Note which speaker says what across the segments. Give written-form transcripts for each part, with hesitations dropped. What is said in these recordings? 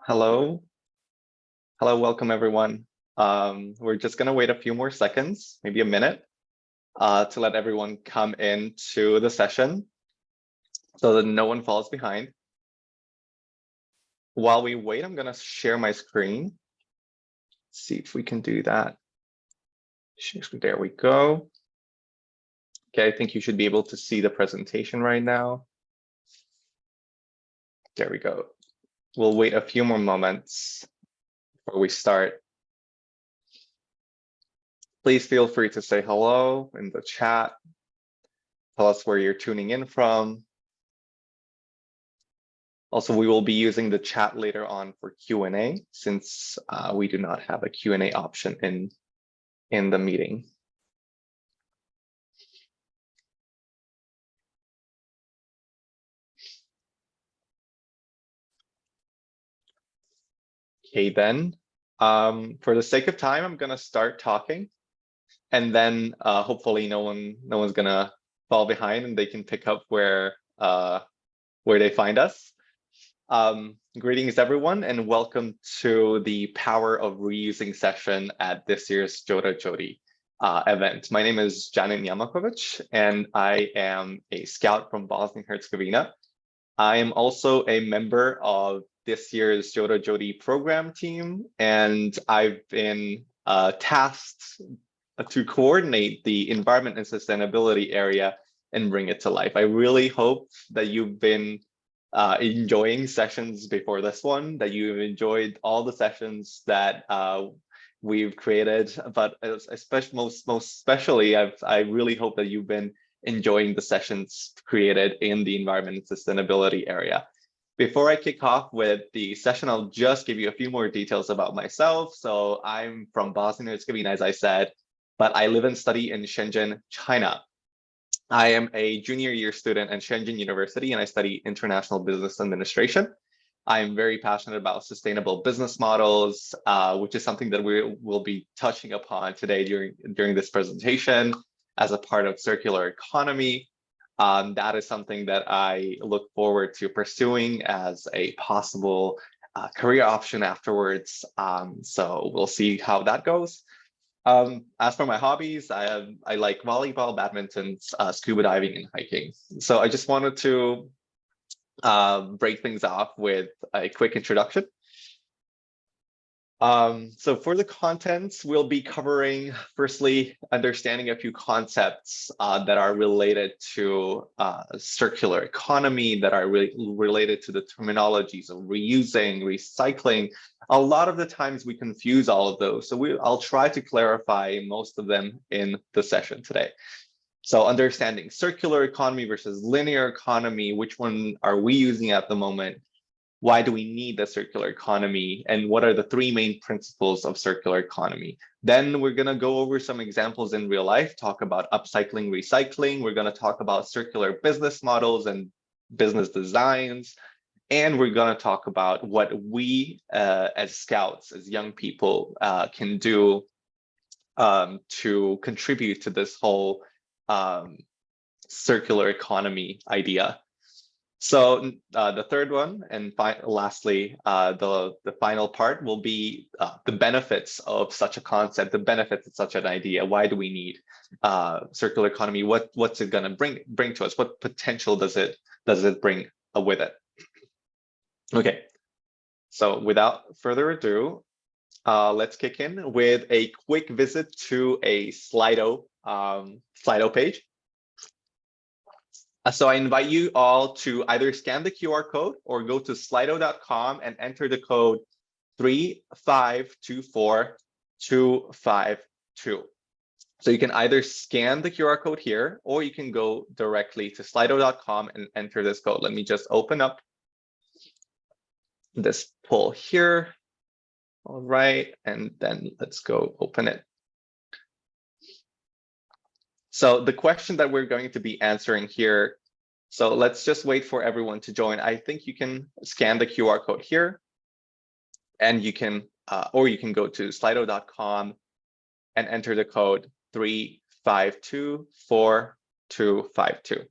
Speaker 1: Hello. Hello, welcome everyone. We're just gonna wait a few more seconds, maybe a minute, to let everyone come into the session so that no one falls behind. While we wait, I'm gonna share my screen. See if we can do that. There we go. Okay, I think you should be able to see the presentation right now. There we go. We'll wait a few more moments before we start. Please feel free to say hello in the chat. Tell us where you're tuning in from. Also, we will be using the chat later on for Q&A since we do not have a Q&A option in the meeting. Okay, then, for the sake of time, I'm gonna start talking, and then hopefully no one's gonna fall behind and they can pick up where they find us. Greetings everyone, and welcome to the Power of Reusing session at this year's Jamboree event. My name is Yamakovich, and I am a scout from Bosnia and Herzegovina. I am also a member of this year's Jamboree program team, and I've been tasked to coordinate the environment and sustainability area and bring it to life. I really hope that you've been enjoying sessions before this one, that you've enjoyed all the sessions that we've created, but most especially, I really hope that you've been enjoying the sessions created in the environment and sustainability area. Before I kick off with the session, I'll just give you a few more details about myself. So I'm from Bosnia and Herzegovina, as I said, but I live and study in Shenzhen, China. I am a junior year student at Shenzhen University, and I study international business administration. I am very passionate about sustainable business models, which is something that we will be touching upon today during this presentation as a part of circular economy. That is something that I look forward to pursuing as a possible career option afterwards. So we'll see how that goes. As for my hobbies, I like volleyball, badminton, scuba diving, and hiking. So I just wanted to break things off with a quick introduction. So for the contents, we'll be covering, firstly, understanding a few concepts that are related to circular economy, that are related to the terminologies of reusing, recycling. A lot of the times we confuse all of those. So I'll try to clarify most of them in the session today. So understanding circular economy versus linear economy, which one are we using at the moment? Why do we need the circular economy? And what are the three main principles of circular economy? Then we're going to go over some examples in real life, talk about upcycling, recycling. We're going to talk about circular business models and business designs. And we're going to talk about what we as scouts, as young people, can do to contribute to this whole circular economy idea. So the third one, and lastly, the final part will be the benefits of such a concept, the benefits of such an idea. Why do we need circular economy? What's it going to bring to us? What potential does it bring with it? Okay, so without further ado, let's kick in with a quick visit to a Slido page. So I invite you all to either scan the QR code or go to slido.com and enter the code 3524252. So you can either scan the QR code here, or you can go directly to slido.com and enter this code. Let me just open up this poll here. All right, and then let's go open it. So the question that we're going to be answering here, so let's just wait for everyone to join. I think you can scan the QR code here, and you can, or you can go to slido.com and enter the code 3524252.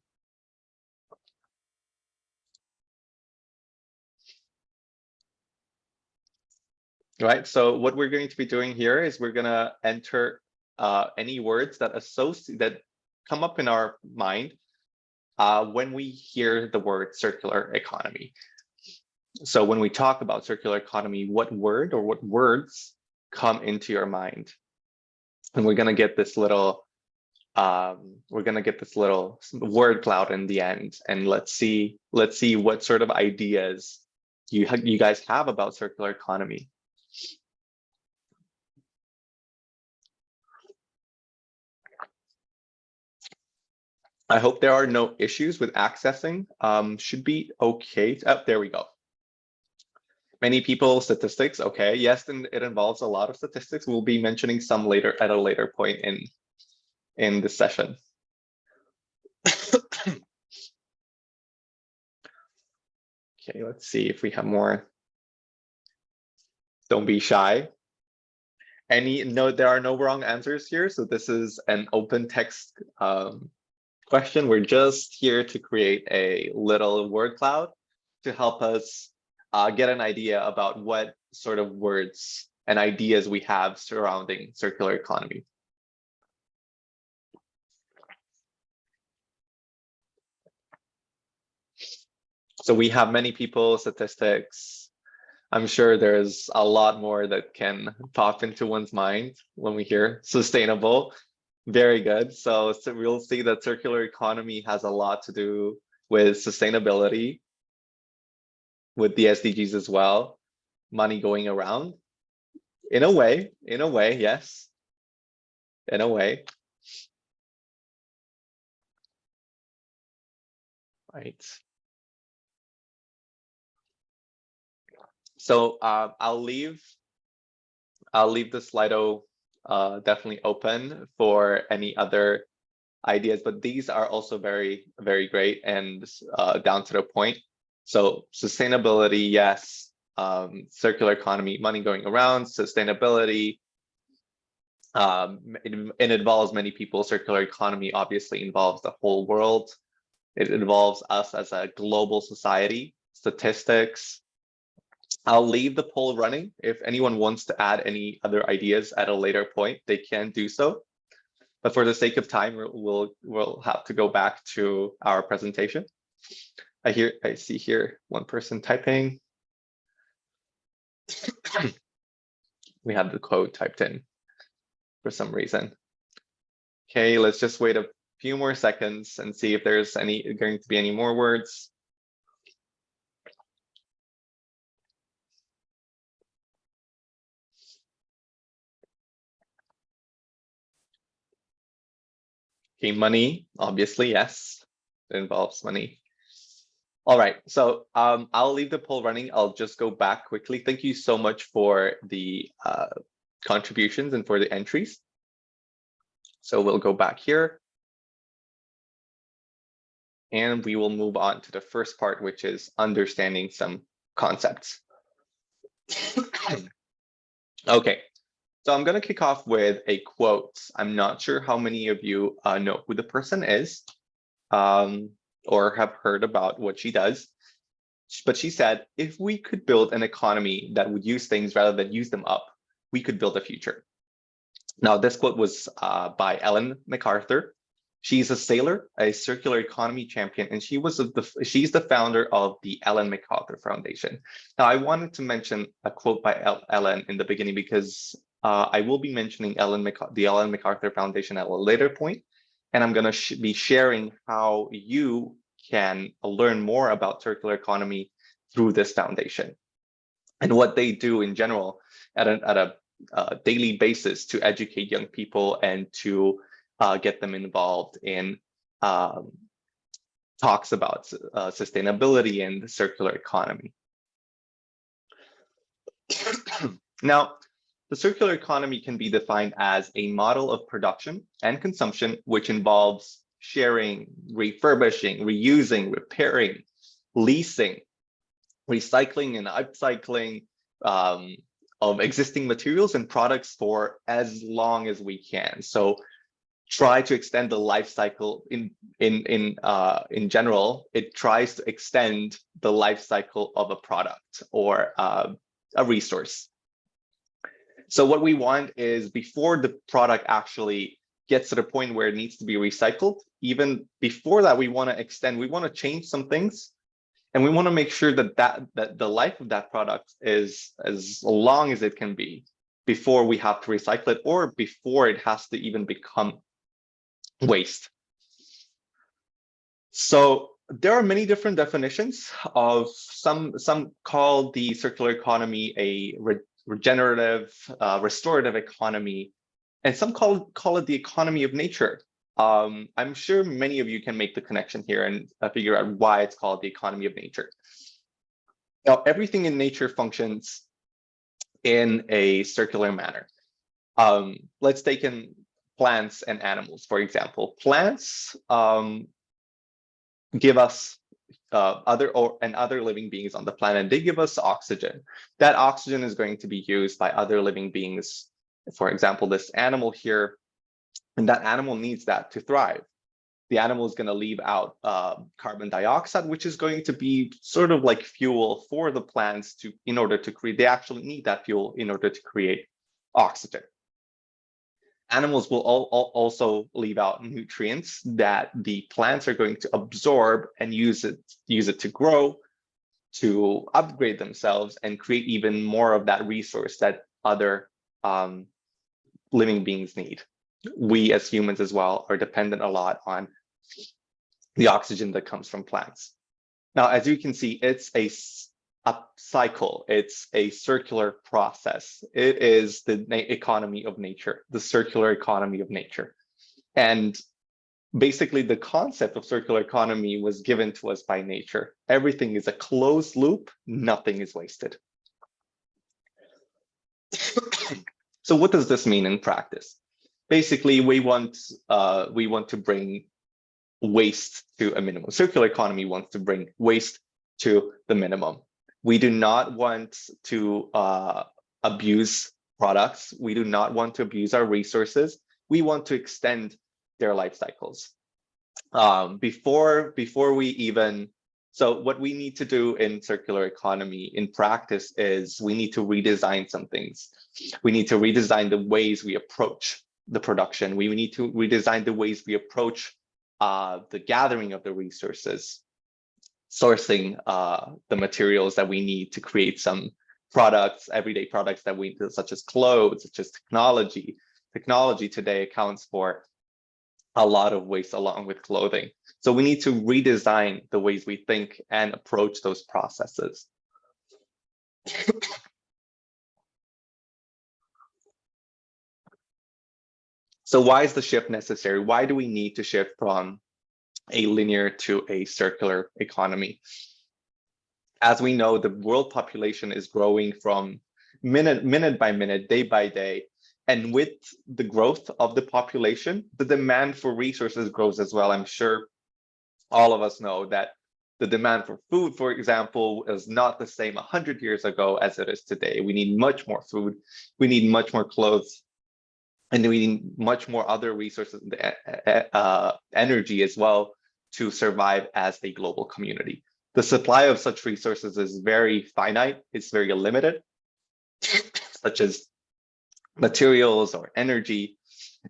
Speaker 1: right? So what we're going to be doing here is we're gonna enter any words that come up in our mind when we hear the word circular economy. So when we talk about circular economy, what word or what words come into your mind? And we're gonna get this little word cloud in the end, and let's see what sort of ideas you guys have about circular economy. I hope there are no issues with accessing. Should be okay. Oh, there we go. Many people, statistics. Okay, yes, and it involves a lot of statistics. We'll be mentioning some later at a later point in this session. Okay, let's see if we have more. Don't be shy. No, there are no wrong answers here. So this is an open text question. We're just here to create a little word cloud to help us get an idea about what sort of words and ideas we have surrounding circular economy. So we have many people, statistics. I'm sure there's a lot more that can pop into one's mind when we hear sustainable. Very good. So we'll see that circular economy has a lot to do with sustainability, with the SDGs as well, money going around. In a way, yes. In a way. Right. So I'll leave the Slido definitely open for any other ideas, but these are also very, very great and down to the point. So sustainability, yes. Circular economy, money going around, sustainability. It involves many people. Circular economy obviously involves the whole world. It involves us as a global society, statistics. I'll leave the poll running. If anyone wants to add any other ideas at a later point, they can do so. But for the sake of time, we'll have to go back to our presentation. I see here one person typing. We have the code typed in for some reason. Okay, let's just wait a few more seconds and see if there's going to be any more words. Okay, money, obviously, yes, it involves money. All right, so I'll leave the poll running. I'll just go back quickly. Thank you so much for the contributions and for the entries. So we'll go back here. And we will move on to the first part, which is understanding some concepts. Okay, so I'm going to kick off with a quote. I'm not sure how many of you know who the person is or have heard about what she does. But she said, if we could build an economy that would use things rather than use them up, we could build a future. Now, this quote was by Ellen MacArthur. She's a sailor, a circular economy champion, and she's the founder of the Ellen MacArthur Foundation. Now, I wanted to mention a quote by Ellen in the beginning because I will be mentioning the Ellen MacArthur Foundation at a later point, and I'm going to be sharing how you can learn more about circular economy through this foundation and what they do in general at a daily basis to educate young people and to get them involved in talks about sustainability and the circular economy. Now, the circular economy can be defined as a model of production and consumption which involves sharing, refurbishing, reusing, repairing, leasing, recycling and upcycling of existing materials and products for as long as we can. So try to extend the life cycle in general. It tries to extend the life cycle of a product or a resource. So what we want is before the product actually gets to the point where it needs to be recycled, even before that, we want to extend, we want to change some things. And we want to make sure that the life of that product is as long as it can be before we have to recycle it or before it has to even become waste. So there are many different definitions of some call the circular economy a regenerative, restorative economy, and some call it the economy of nature. I'm sure many of you can make the connection here and figure out why it's called the economy of nature. Now, everything in nature functions in a circular manner. Let's take in plants and animals, for example. Plants give us other living beings on the planet. They give us oxygen. That oxygen is going to be used by other living beings. For example, this animal here, and that animal needs that to thrive. The animal is going to leave out carbon dioxide, which is going to be sort of like fuel for the plants in order to create. They actually need that fuel in order to create oxygen. Animals will also leave out nutrients that the plants are going to absorb and use it to grow, to upgrade themselves, and create even more of that resource that other living beings need. We as humans as well are dependent a lot on the oxygen that comes from plants. Now, as you can see, it's a cycle. It's a circular process. It is the economy of nature, the circular economy of nature. And basically, the concept of circular economy was given to us by nature. Everything is a closed loop. Nothing is wasted. So what does this mean in practice? Basically, we want to bring waste to a minimum. Circular economy wants to bring waste to the minimum. We do not want to abuse products. We do not want to abuse our resources. We want to extend their life cycles. Before we even, so what we need to do in circular economy in practice is we need to redesign some things. We need to redesign the ways we approach the production. We need to redesign the ways we approach the gathering of the resources, sourcing the materials that we need to create some products, everyday products that we do, such as clothes, such as technology. Technology today accounts for a lot of waste along with clothing. So we need to redesign the ways we think and approach those processes. So why is the shift necessary? Why do we need to shift from a linear to a circular economy? As we know, the world population is growing from minute by minute, day by day. And with the growth of the population, the demand for resources grows as well. I'm sure all of us know that the demand for food, for example, is not the same 100 years ago as it is today. We need much more food. We need much more clothes. And we need much more other resources, energy as well, to survive as a global community. The supply of such resources is very finite. It's very limited, such as materials or energy.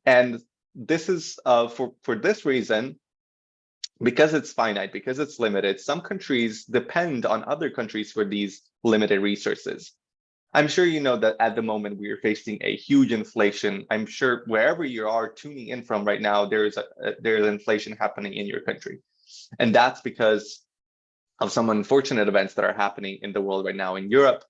Speaker 1: And this is for this reason, because it's finite, because it's limited, some countries depend on other countries for these limited resources. I'm sure you know that at the moment we are facing a huge inflation. I'm sure wherever you are tuning in from right now, there's inflation happening in your country. And that's because of some unfortunate events that are happening in the world right now in Europe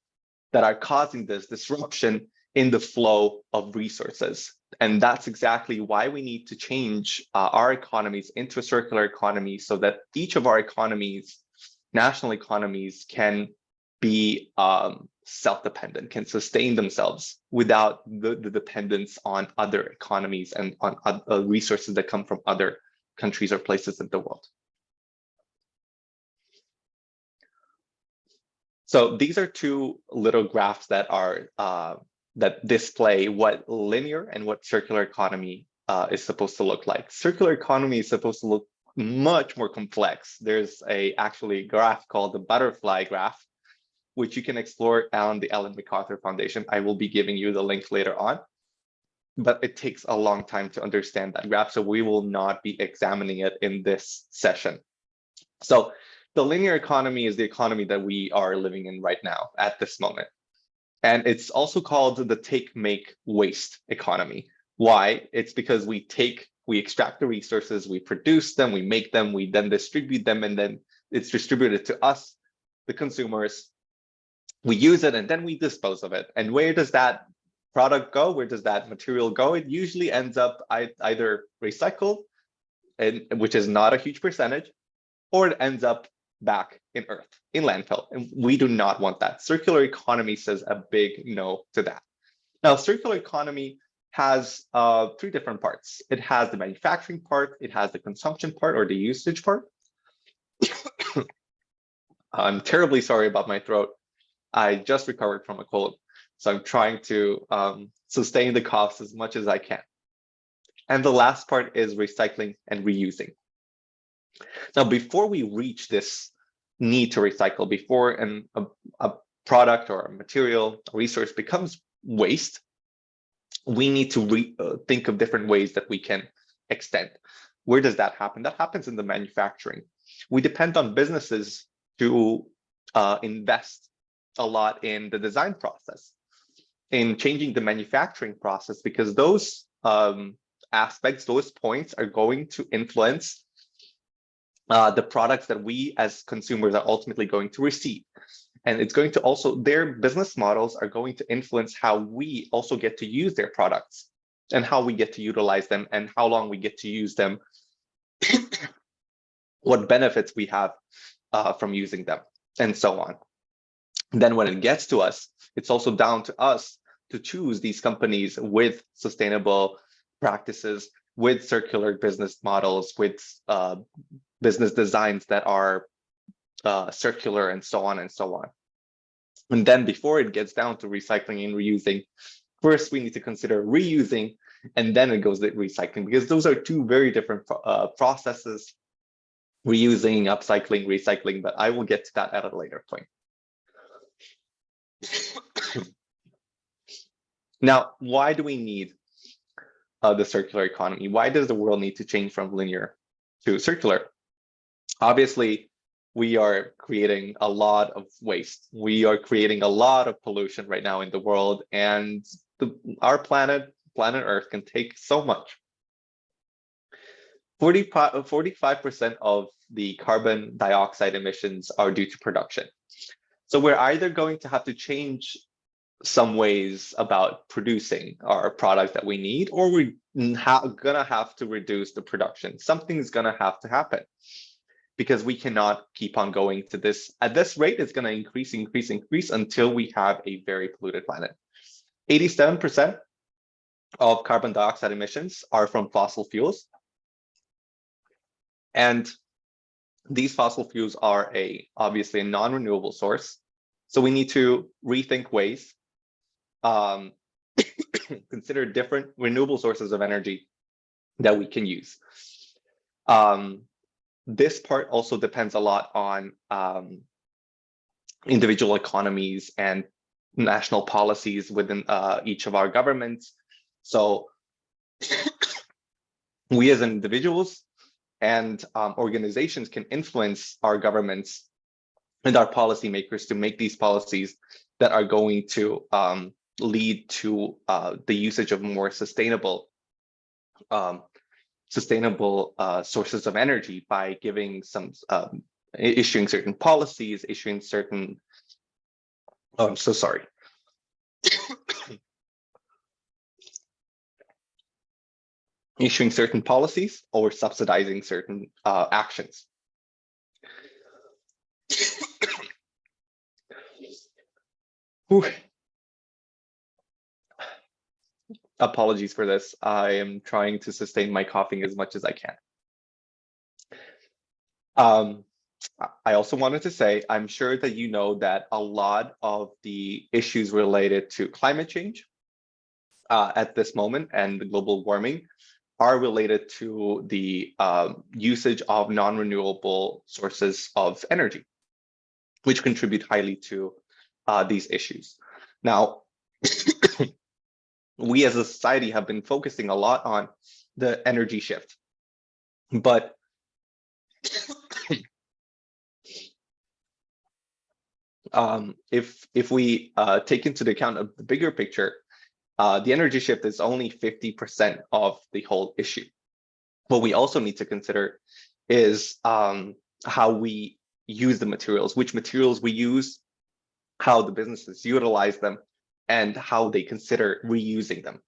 Speaker 1: that are causing this disruption in the flow of resources. And that's exactly why we need to change our economies into a circular economy so that each of our economies, national economies, can be self-dependent, can sustain themselves without the dependence on other economies and on resources that come from other countries or places in the world. So these are two little graphs that are that display what linear and what circular economy is supposed to look like. Circular economy is supposed to look much more complex. There's actually a graph called the butterfly graph, which you can explore on the Ellen MacArthur Foundation. I will be giving you the link later on, but it takes a long time to understand that graph, so we will not be examining it in this session. So the linear economy is the economy that we are living in right now at this moment. And it's also called the take, make, waste economy. Why? It's because we extract the resources, we produce them, we make them, we then distribute them, and then it's distributed to us, the consumers. We use it and then we dispose of it. And where does that product go? Where does that material go? It usually ends up either recycled, which is not a huge percentage, or it ends up back in Earth, in landfill. And we do not want that. Circular economy says a big no to that. Now, circular economy has three different parts. It has the manufacturing part, it has the consumption part or the usage part. I'm terribly sorry about my throat. I just recovered from a cold, so I'm trying to sustain the coughs as much as I can. And the last part is recycling and reusing. Now, before we reach this need to recycle, before a product or a material, a resource becomes waste, we need to think of different ways that we can extend. Where does that happen? That happens in the manufacturing. We depend on businesses to invest a lot in the design process, in changing the manufacturing process, because those aspects, those points are going to influence the products that we as consumers are ultimately going to receive. And it's going to also, their business models are going to influence how we also get to use their products and how we get to utilize them and how long we get to use them, what benefits we have from using them, and so on. Then when it gets to us, it's also down to us to choose these companies with sustainable practices, with circular business models, with business designs that are circular, and so on and so on. And then before it gets down to recycling and reusing, first we need to consider reusing, and then it goes to recycling, because those are two very different processes, reusing, upcycling, recycling, but I will get to that at a later point. Now, why do we need the circular economy? Why does the world need to change from linear to circular? Obviously, we are creating a lot of waste. We are creating a lot of pollution right now in the world, and our planet Earth can take so much. 45% of the carbon dioxide emissions are due to production. So we're either going to have to change some ways about producing our product that we need, or we're gonna have to reduce the production. Something's gonna have to happen, because we cannot keep on going to this. At this rate, it's gonna increase until we have a very polluted planet. 87% of carbon dioxide emissions are from fossil fuels. And these fossil fuels are obviously a non-renewable source. So we need to rethink ways, consider different renewable sources of energy that we can use. This part also depends a lot on individual economies and national policies within each of our governments. So we as individuals and organizations can influence our governments and our policymakers to make these policies that are going to lead to the usage of more sustainable sources of energy by giving some issuing certain policies, issuing certain I'm so sorry. Issuing certain policies or subsidizing certain actions. Apologies for this. I am trying to sustain my coughing as much as I can. I also wanted to say, I'm sure that you know that a lot of the issues related to climate change at this moment and the global warming are related to the usage of non-renewable sources of energy, which contribute highly to these issues. Now, we as a society have been focusing a lot on the energy shift, but if we take into account of the bigger picture, the energy shift is only 50% of the whole issue. What we also need to consider is how we use the materials, which materials we use, how the businesses utilize them, and how they consider reusing them.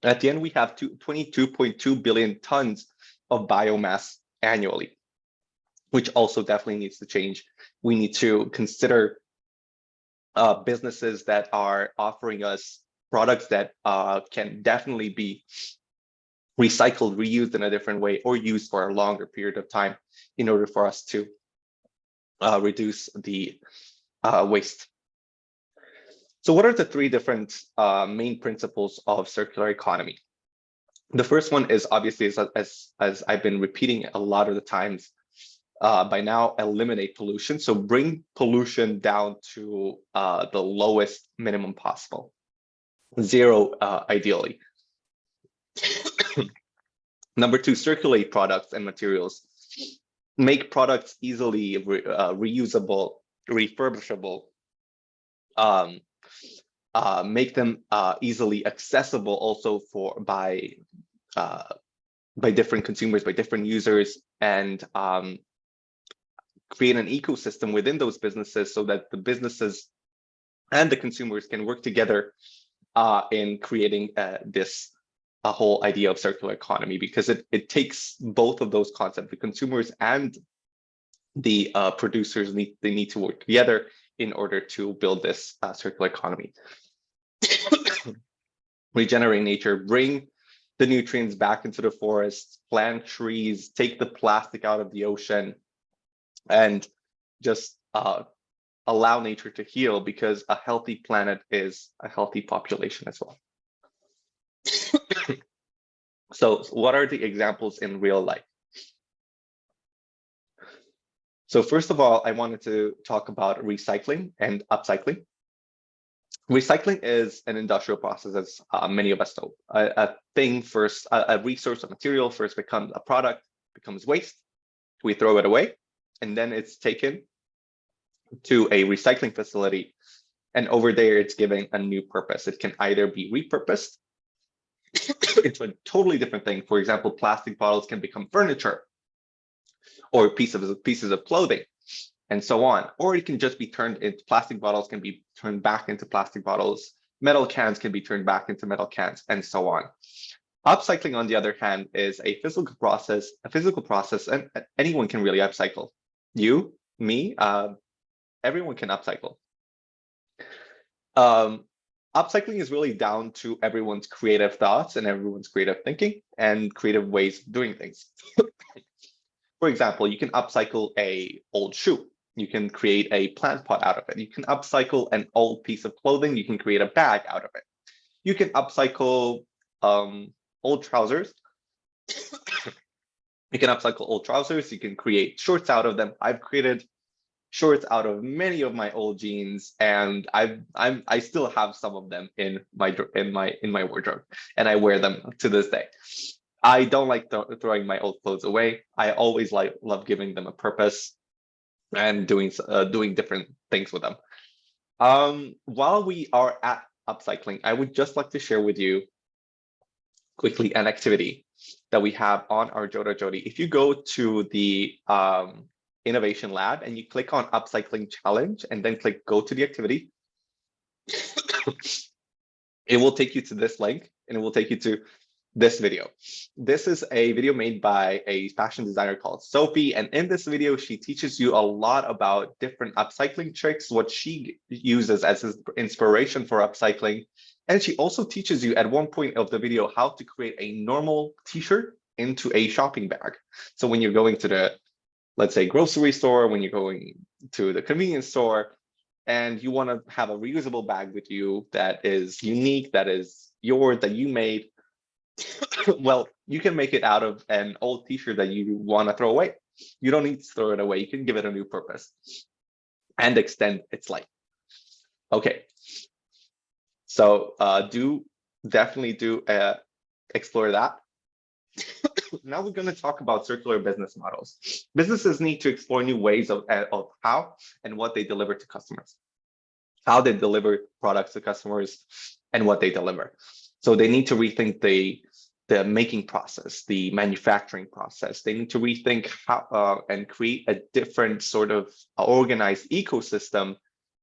Speaker 1: At the end, we have 22.2 billion tons of biomass annually, which also definitely needs to change. We need to consider businesses that are offering us products that can definitely be recycled, reused in a different way, or used for a longer period of time in order for us to reduce the waste. So what are the three different main principles of circular economy? The first one is obviously, as I've been repeating a lot of the times by now, eliminate pollution. So bring pollution down to the lowest minimum possible, zero ideally. Number two, circulate products and materials. Make products easily reusable, refurbishable, make them easily accessible also by different consumers, by different users, and create an ecosystem within those businesses so that the businesses and the consumers can work together in creating this whole idea of circular economy, because it takes both of those concepts. The consumers and the producers need to work together in order to build this circular economy. Regenerate nature, bring the nutrients back into the forest, plant trees, take the plastic out of the ocean, and just allow nature to heal, because a healthy planet is a healthy population as well. So what are the examples in real life? So first of all, I wanted to talk about recycling and upcycling. Recycling is an industrial process, as many of us know. A thing first, a resource, a material first becomes a product, becomes waste. We throw it away, and then it's taken to a recycling facility. And over there, it's given a new purpose. It can either be repurposed into a totally different thing. For example, plastic bottles can become furniture, or pieces of clothing, and so on. Or it can just be turned into plastic bottles, can be turned back into plastic bottles. Metal cans can be turned back into metal cans, and so on. Upcycling, on the other hand, is a physical process, and anyone can really upcycle. You, me, everyone can upcycle. Upcycling is really down to everyone's creative thoughts and everyone's creative thinking and creative ways of doing things. For example, you can upcycle an old shoe. You can create a plant pot out of it. You can upcycle an old piece of clothing. You can create a bag out of it. You can upcycle old trousers. You can upcycle old trousers. You can create shorts out of them. I've created shorts out of many of my old jeans, and I still have some of them in my wardrobe, and I wear them to this day. I don't like throwing my old clothes away. I always love giving them a purpose and doing different things with them. While we are at upcycling, I would just like to share with you quickly an activity that we have on our Joda Jodi. If you go to the Innovation Lab and you click on Upcycling Challenge and then click Go to the activity, it will take you to this link and it will take you to this video. This is a video made by a fashion designer called Sophie, and in this video she teaches you a lot about different upcycling tricks, what she uses as inspiration for upcycling, and she also teaches you at one point of the video how to create a normal t-shirt into a shopping bag. So when you're going to the, let's say, grocery store, when you're going to the convenience store, and you want to have a reusable bag with you that is unique, that is yours, that you made, well, you can make it out of an old t-shirt that you want to throw away. You don't need to throw it away. You can give it a new purpose and extend its life. Okay, so definitely do explore that. Now we're going to talk about circular business models. Businesses need to explore new ways of how and what they deliver to customers, how they deliver products to customers, and what they deliver. So they need to rethink the making process, the manufacturing process. They need to rethink how and create a different sort of organized ecosystem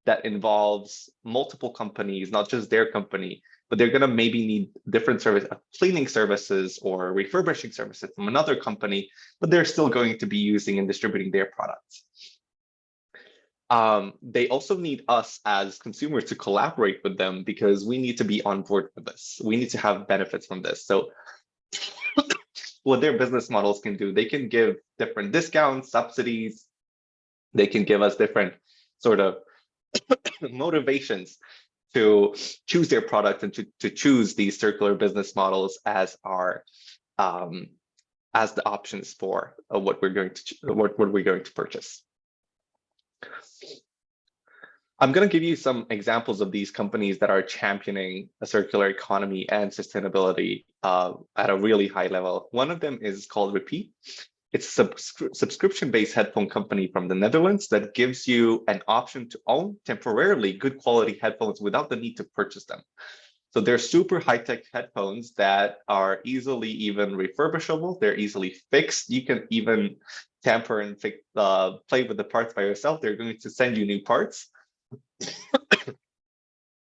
Speaker 1: that involves multiple companies, not just their company, but they're going to maybe need different cleaning services or refurbishing services from another company, but they're still going to be using and distributing their products. They also need us as consumers to collaborate with them because we need to be on board with this. We need to have benefits from this. So what their business models can do, they can give different discounts, subsidies. They can give us different sort of motivations to choose their product and to choose these circular business models as our as the options for what we're going to purchase. I'm going to give you some examples of these companies that are championing a circular economy and sustainability at a really high level. One of them is called Repeat. It's a subscription-based headphone company from the Netherlands that gives you an option to own temporarily good quality headphones without the need to purchase them. So they're super high-tech headphones that are easily even refurbishable. They're easily fixed. You can even tamper and play with the parts by yourself. They're going to send you new parts.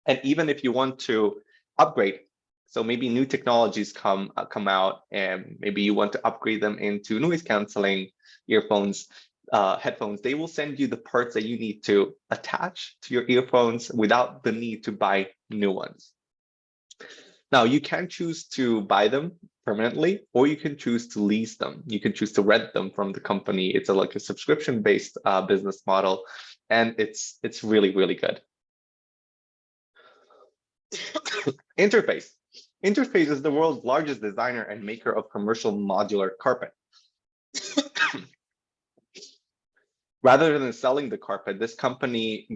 Speaker 1: And even if you want to upgrade, so maybe new technologies come out, and maybe you want to upgrade them into noise canceling earphones, headphones, they will send you the parts that you need to attach to your earphones without the need to buy new ones. Now, you can choose to buy them permanently, or you can choose to lease them. You can choose to rent them from the company. It's like a subscription-based business model, and it's really, really good. Interface. Interface is the world's largest designer and maker of commercial modular carpet. Rather than selling the carpet, this company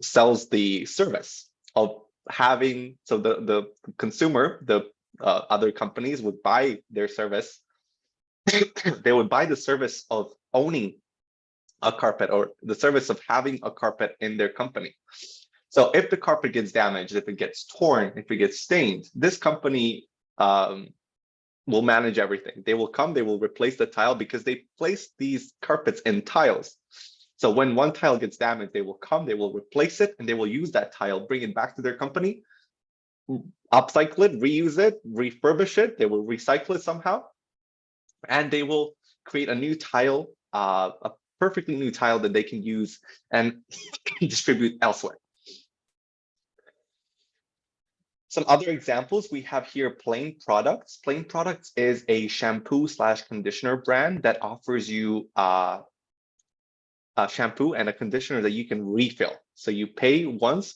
Speaker 1: sells the service of having, so the consumer, the other companies would buy their service. They would buy the service of owning a carpet or the service of having a carpet in their company. So if the carpet gets damaged, if it gets torn, if it gets stained, this company will manage everything. They will come, they will replace the tile because they place these carpets in tiles. So when one tile gets damaged, they will come, they will replace it, and they will use that tile, bring it back to their company, upcycle it, reuse it, refurbish it, they will recycle it somehow, and they will create a new tile, a perfectly new tile that they can use and distribute elsewhere. Some other examples we have here, Plain Products. Plain Products is a shampoo / conditioner brand that offers you a shampoo and a conditioner that you can refill. So you pay once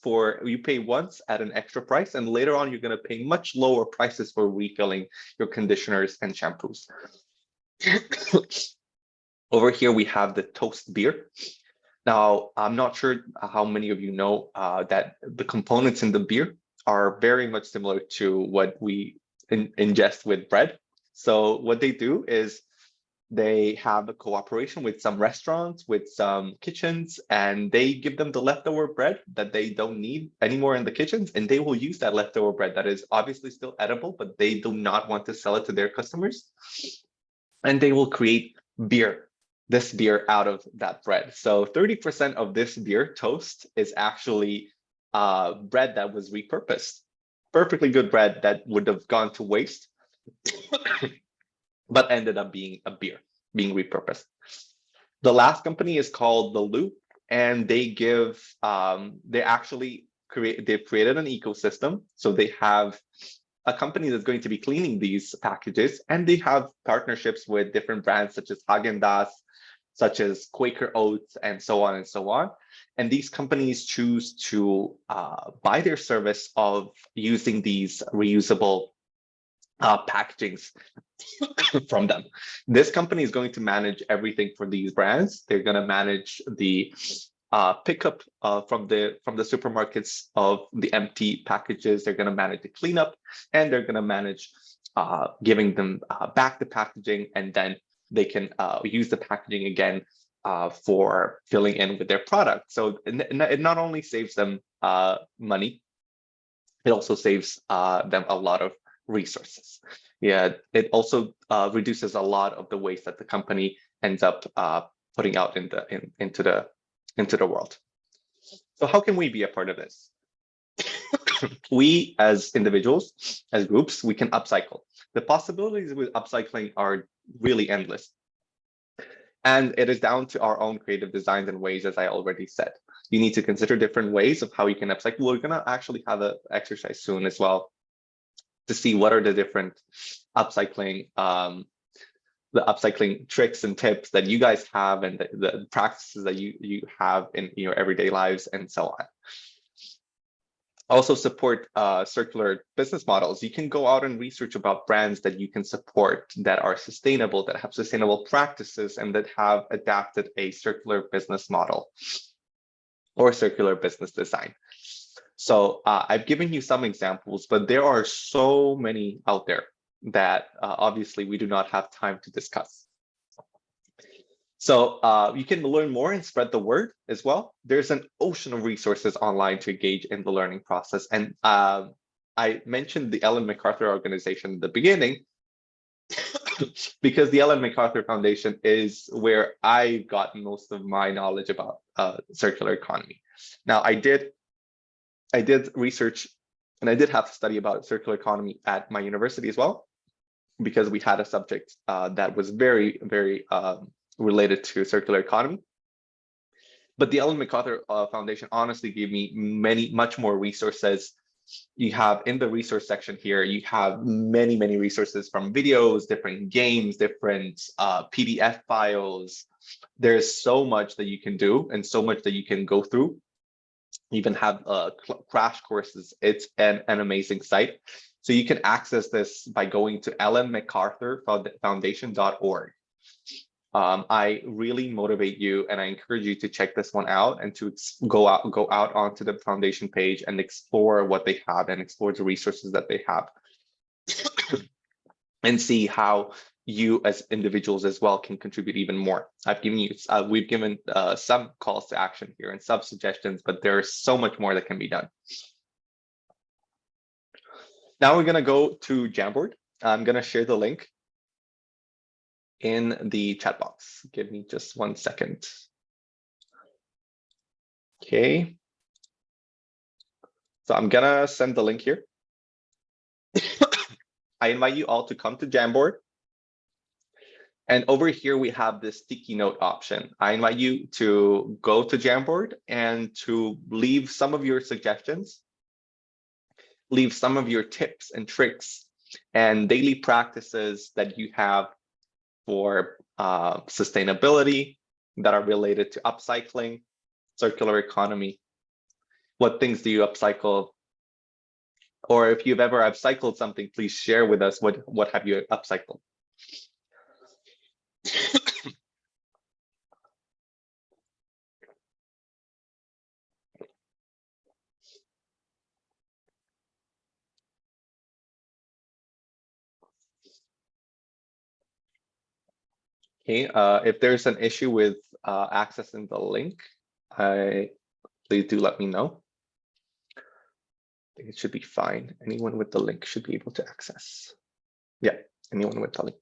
Speaker 1: at an extra price, and later on you're going to pay much lower prices for refilling your conditioners and shampoos. Over here we have the Toast beer. Now, I'm not sure how many of you know that the components in the beer are very much similar to what we ingest with bread. So what they do is they have a cooperation with some restaurants, with some kitchens, and they give them the leftover bread that they don't need anymore in the kitchens, and they will use that leftover bread that is obviously still edible, but they do not want to sell it to their customers. And they will create this beer out of that bread. So 30% of this beer, Toast, is actually bread that was repurposed. Perfectly good bread that would have gone to waste, but ended up being a beer, being repurposed. The last company is called The Loop, and they've created an ecosystem. So they have a company that's going to be cleaning these packages, and they have partnerships with different brands such as Häagen-Dazs, such as Quaker Oats, and so on and so on. And these companies choose to buy their service of using these reusable packagings from them. This company is going to manage everything for these brands. They're going to manage the pickup from the supermarkets of the empty packages. They're going to manage the cleanup, and they're going to manage giving them back the packaging, and then they can use the packaging again for filling in with their product. So it not only saves them money, it also saves them a lot of resources. Yeah, it also reduces a lot of the waste that the company ends up putting out into the world. So how can we be a part of this? We as individuals, as groups, we can upcycle. The possibilities with upcycling are really endless. And it is down to our own creative designs and ways, as I already said. You need to consider different ways of how you can upcycle. We're going to actually have an exercise soon as well to see what are the different upcycling tricks and tips that you guys have, and the practices that you have in your everyday lives, and so on. Also support circular business models. You can go out and research about brands that you can support that are sustainable, that have sustainable practices, and that have adapted a circular business model or circular business design. So I've given you some examples, but there are so many out there that obviously we do not have time to discuss. So you can learn more and spread the word as well. There's an ocean of resources online to engage in the learning process. And I mentioned the Ellen MacArthur organization at the beginning because the Ellen MacArthur Foundation is where I got most of my knowledge about circular economy. Now, I did research, and I did have to study about circular economy at my university as well, because we had a subject that was very, very related to circular economy. But the Ellen MacArthur Foundation honestly gave me much more resources. You have in the resource section here, you have many resources from videos, different games, different PDF files. There's so much that you can do and so much that you can go through. You even have crash courses. It's an amazing site. So you can access this by going to ellenmacarthurfoundation.org. I really motivate you, and I encourage you to check this one out and to go out onto the foundation page and explore what they have and explore the resources that they have and see how you as individuals as well can contribute even more. We've given some calls to action here and some suggestions, but there's so much more that can be done. Now we're going to go to Jamboard. I'm going to share the link in the chat box. Give me just 1 second. Okay. So I'm gonna send the link here. I invite you all to come to Jamboard. And over here, we have this sticky note option. I invite you to go to Jamboard and to leave some of your suggestions, leave some of your tips and tricks and daily practices that you have for sustainability that are related to upcycling, circular economy. What things do you upcycle? Or if you've ever upcycled something, please share with us what have you upcycled. Okay, if there's an issue with accessing the link, please do let me know. I think it should be fine. Anyone with the link should be able to access. Yeah, anyone with the link.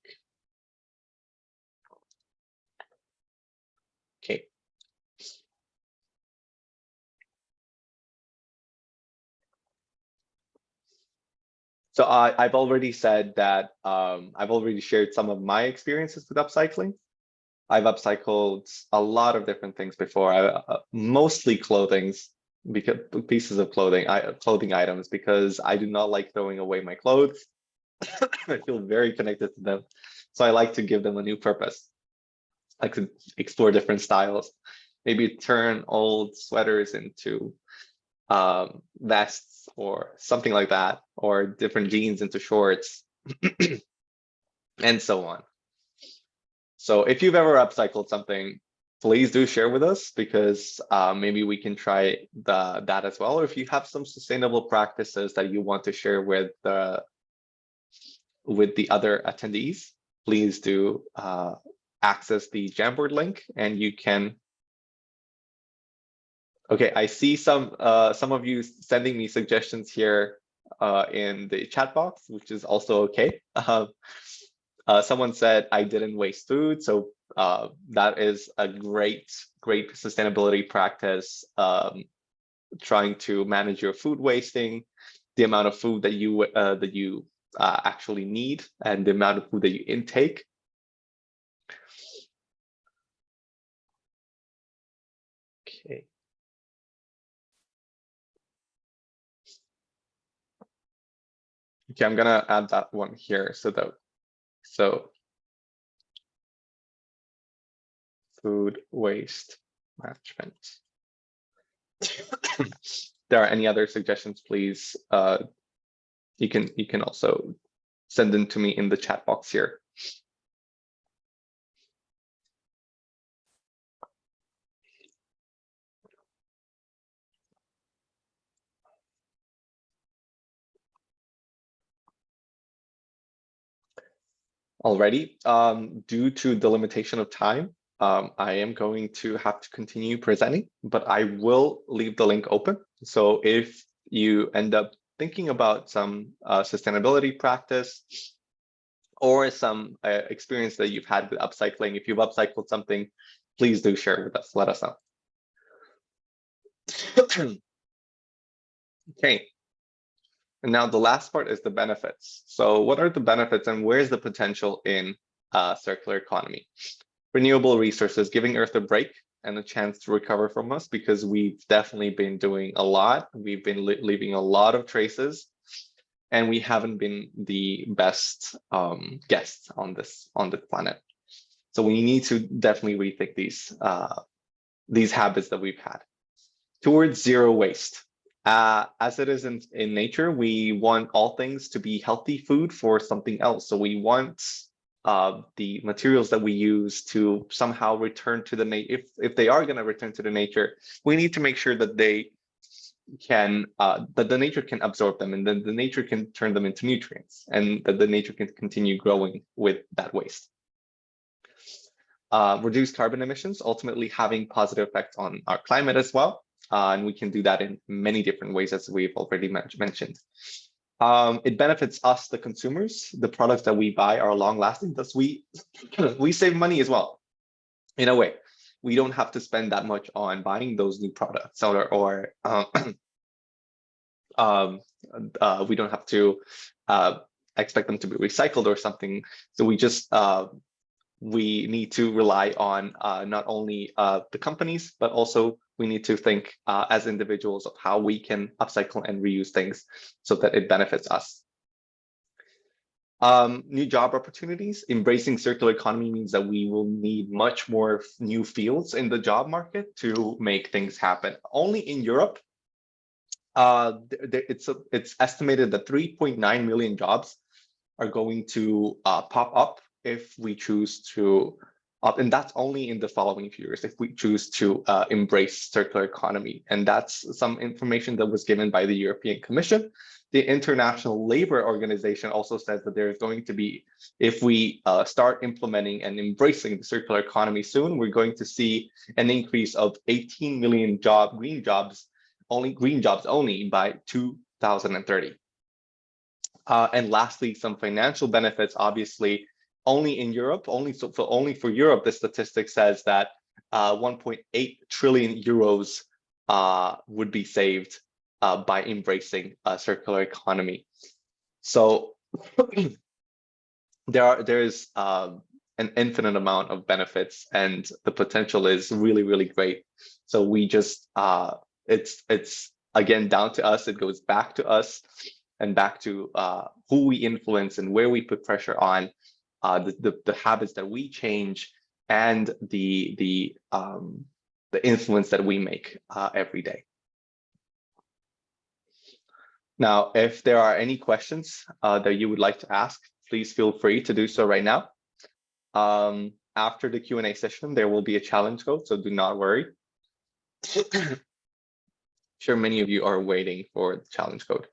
Speaker 1: Okay. So I've already said that I've already shared some of my experiences with upcycling. I've upcycled a lot of different things before, mostly pieces of clothing items, because I do not like throwing away my clothes. I feel very connected to them. So I like to give them a new purpose. I could explore different styles, maybe turn old sweaters into vests or something like that, or different jeans into shorts, and so on. So if you've ever upcycled something, please do share with us, because maybe we can try that as well. Or if you have some sustainable practices that you want to share with the other attendees, please do access the Jamboard link, and you can. Okay, I see some of you sending me suggestions here in the chat box, which is also okay. Someone said I didn't waste food, so that is a great sustainability practice. Trying to manage your food wasting, the amount of food that you actually need, and the amount of food that you intake. Okay. Okay, I'm gonna add that one here so food waste management. There are any other suggestions, please, you can also send them to me in the chat box here. Alrighty, due to the limitation of time, I am going to have to continue presenting, but I will leave the link open. So if you end up thinking about some sustainability practice or some experience that you've had with upcycling, if you've upcycled something, please do share with us, let us know. Okay. And now the last part is the benefits. So what are the benefits and where's the potential in circular economy? Renewable resources, giving Earth a break and a chance to recover from us, because we've definitely been doing a lot. We've been leaving a lot of traces, and we haven't been the best guests on this planet. So we need to definitely rethink these habits that we've had. Towards zero waste. As it is in nature, we want all things to be healthy food for something else. So we want the materials that we use to somehow return to the nature. If they are going to return to the nature, we need to make sure that they can that the nature can absorb them, and then the nature can turn them into nutrients, and that the nature can continue growing with that waste. Reduce carbon emissions, ultimately having positive effects on our climate as well. And we can do that in many different ways, as we've already mentioned. It benefits us, the consumers. The products that we buy are long lasting, thus we save money as well. In a way, we don't have to spend that much on buying those new products, or we don't have to expect them to be recycled or something. So we just we need to rely on not only the companies, but also we need to think as individuals of how we can upcycle and reuse things so that it benefits us. New job opportunities. Embracing circular economy means that we will need much more new fields in the job market to make things happen. Only in Europe, it's estimated that 3.9 million jobs are going to pop up if we choose to, and that's only in the following few years, if we choose to embrace circular economy. And that's some information that was given by the European Commission. The International Labour Organization also says that there is going to be, if we start implementing and embracing the circular economy soon, we're going to see an increase of 18 million green jobs only by 2030. And lastly, some financial benefits, obviously, only in Europe, only for Europe, the statistic says that 1.8 trillion euros would be saved by embracing a circular economy. So there is an infinite amount of benefits, and the potential is really, really great. So we just it's again down to us. It goes back to us and back to who we influence and where we put pressure on, the habits that we change, and the influence that we make every day. Now, if there are any questions that you would like to ask, please feel free to do so right now. After the Q&A session, there will be a challenge code, so do not worry. Sure, many of you are waiting for the challenge code.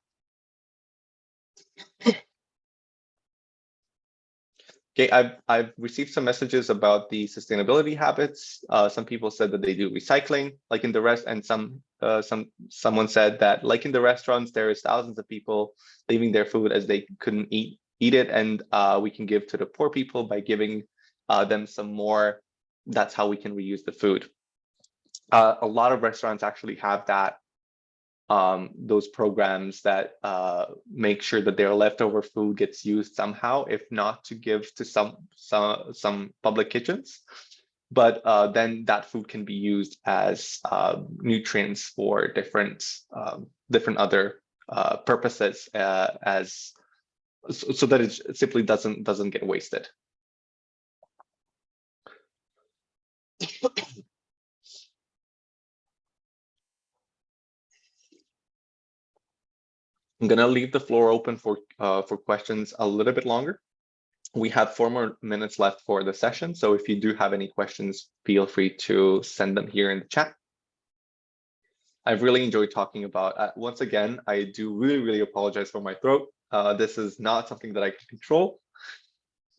Speaker 1: Okay, I've received some messages about the sustainability habits. Some people said that they do recycling, like in the rest, and someone said that, like in the restaurants, there is thousands of people leaving their food as they couldn't eat it, and we can give to the poor people by giving them some more. That's how we can reuse the food. A lot of restaurants actually have that. Those programs that make sure that their leftover food gets used somehow, if not to give to some public kitchens, but then that food can be used as nutrients for different other purposes, as so that it simply doesn't get wasted. I'm gonna leave the floor open for questions a little bit longer. We have 4 more minutes left for the session, so if you do have any questions, feel free to send them here in the chat. I've really enjoyed talking about. Once again, I do really apologize for my throat. This is not something that I can control.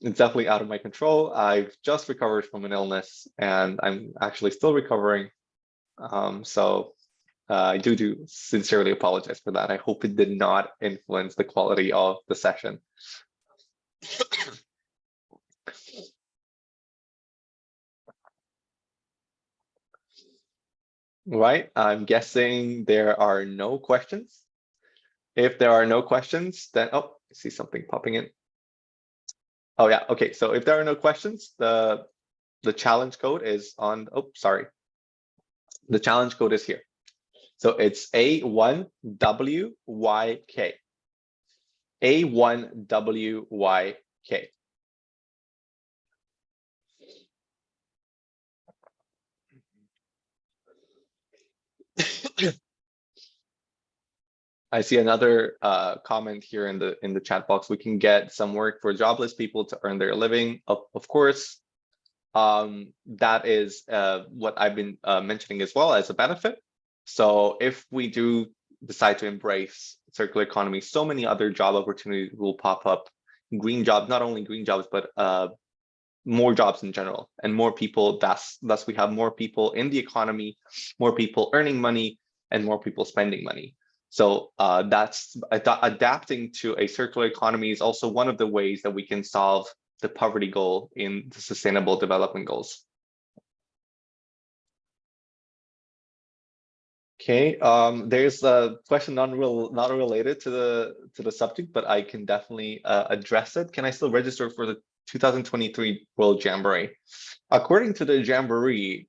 Speaker 1: It's definitely out of my control. I've just recovered from an illness, and I'm actually still recovering. So I do sincerely apologize for that. I hope it did not influence the quality of the session. Right, I'm guessing there are no questions. If there are no questions, then, oh, I see something popping in. Oh yeah, okay, so if there are no questions, the challenge code is on, oh, sorry. The challenge code is here. So it's A1WYK. A1WYK. I see another comment here in the chat box. We can get some work for jobless people to earn their living. Of course, that is what I've been mentioning as well as a benefit. So if we do decide to embrace circular economy, so many other job opportunities will pop up. Green jobs, not only green jobs, but more jobs in general, and more people. Thus we have more people in the economy, more people earning money, and more people spending money. So that's adapting to a circular economy is also one of the ways that we can solve the poverty goal in the Sustainable Development Goals. Okay, there's a question not related to the subject, but I can definitely address it. Can I still register for the 2023 World Jamboree? According to the Jamboree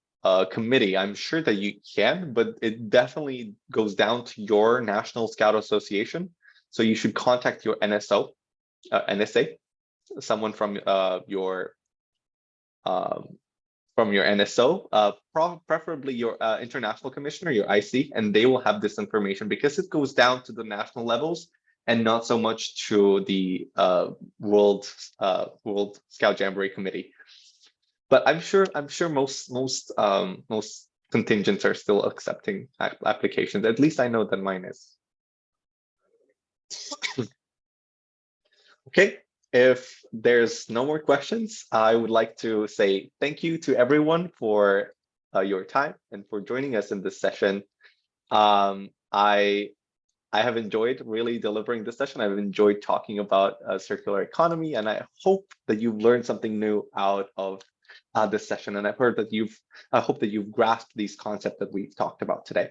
Speaker 1: committee, I'm sure that you can, but it definitely goes down to your National Scout Association. So you should contact your NSA, someone from your NSO, preferably your international commissioner, your IC, and they will have this information because it goes down to the national levels and not so much to the World Scout Jamboree Committee. But I'm sure most contingents are still accepting applications. At least I know that mine is. Okay. If there's no more questions, I would like to say thank you to everyone for your time and for joining us in this session. I have enjoyed really delivering this session. I've enjoyed talking about circular economy, and I hope that you've learned something new out of this session. And I hope that you've grasped these concepts that we've talked about today.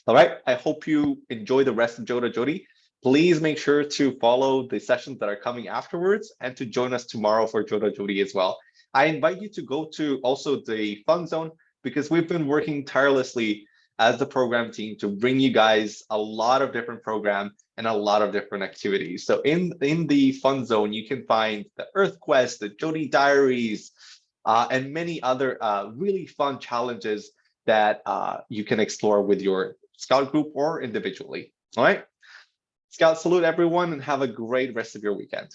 Speaker 1: All right, I hope you enjoy the rest of Joda Jodi. Please make sure to follow the sessions that are coming afterwards and to join us tomorrow for Joda Jodi as well. I invite you to go to also the Fun Zone because we've been working tirelessly as the program team to bring you guys a lot of different programs and a lot of different activities. So in the Fun Zone, you can find the Earth Quest, the Jodi Diaries, and many other really fun challenges that you can explore with your Scout group or individually. All right. Scout, salute everyone and have a great rest of your weekend.